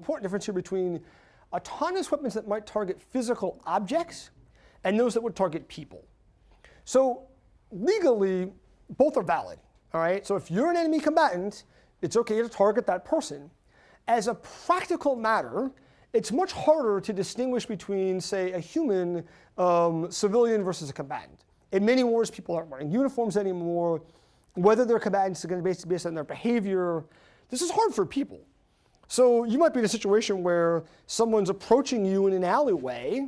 Important difference here between autonomous weapons that might target physical objects and those that would target people. So legally, both are valid. All right. So if you're an enemy combatant, it's okay to target that person. As a practical matter, it's much harder to distinguish between, say, a human civilian versus a combatant. In many wars, people aren't wearing uniforms anymore. Whether they're combatants is going to be based on their behavior. This is hard for people. So you might be in a situation where someone's approaching you in an alleyway,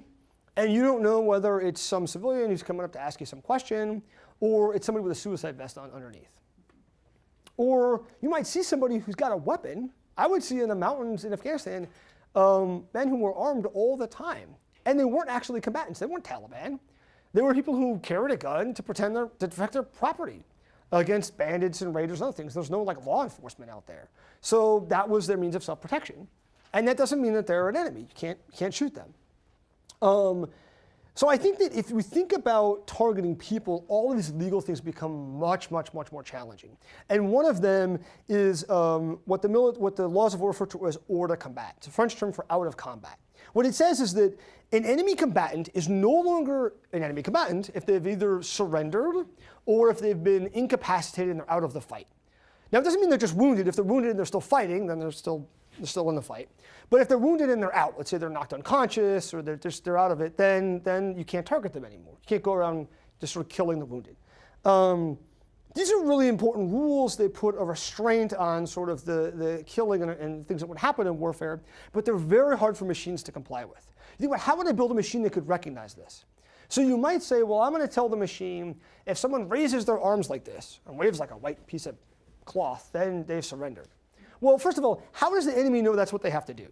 and you don't know whether it's some civilian who's coming up to ask you some question, or it's somebody with a suicide vest on underneath. Or you might see somebody who's got a weapon. I would see in the mountains in Afghanistan men who were armed all the time. And they weren't actually combatants. They weren't Taliban. They were people who carried a gun to to protect their property against bandits and raiders and other things. There's no law enforcement out there. So that was their means of self-protection. And that doesn't mean that they're an enemy. You can't shoot them. So I think that if we think about targeting people, all of these legal things become much, much, much more challenging. And one of them is what the laws of war refer to as hors de combat. It's a French term for out of combat. What it says is that an enemy combatant is no longer an enemy combatant if they've either surrendered or if they've been incapacitated and they're out of the fight. Now, it doesn't mean they're just wounded. If they're wounded and they're still fighting, then they're still in the fight. But if they're wounded and they're out, let's say they're knocked unconscious or they're out of it, then you can't target them anymore. You can't go around just sort of killing the wounded. These are really important rules. They put a restraint on sort of the killing and things that would happen in warfare, but they're very hard for machines to comply with. You think about how would I build a machine that could recognize this? So you might say, well, I'm going to tell the machine if someone raises their arms like this and waves like a white piece of cloth, then they've surrendered. Well, first of all, how does the enemy know that's what they have to do?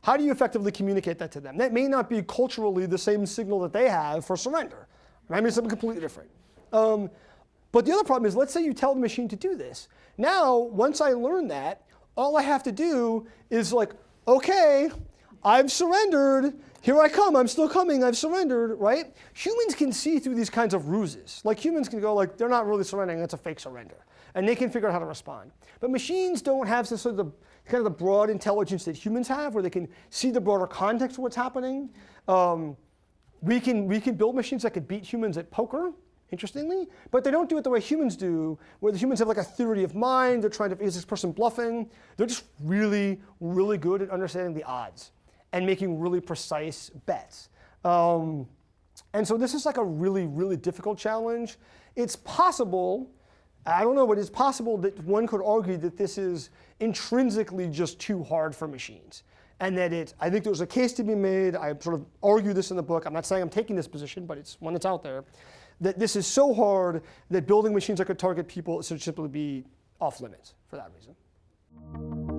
How do you effectively communicate that to them? That may not be culturally the same signal that they have for surrender. Maybe it's something completely different. But the other problem is, let's say you tell the machine to do this. Now, once I learn that, all I have to do is like, okay, I've surrendered. Here I come. I'm still coming. I've surrendered, right? Humans can see through these kinds of ruses. Like humans can go like, they're not really surrendering. That's a fake surrender. And they can figure out how to respond. But machines don't have this sort of kind of the broad intelligence that humans have, where they can see the broader context of what's happening. We can build machines that could beat humans at poker, interestingly, but they don't do it the way humans do, where the humans have like a theory of mind. They're trying to, is this person bluffing? They're just really, really good at understanding the odds and making really precise bets. And so this is like a really, really difficult challenge. It's possible, I don't know, but it's possible that one could argue that this is intrinsically just too hard for machines. And that I think there's a case to be made, I sort of argue this in the book, I'm not saying I'm taking this position, but it's one that's out there, that this is so hard that building machines that could target people should simply be off limits for that reason.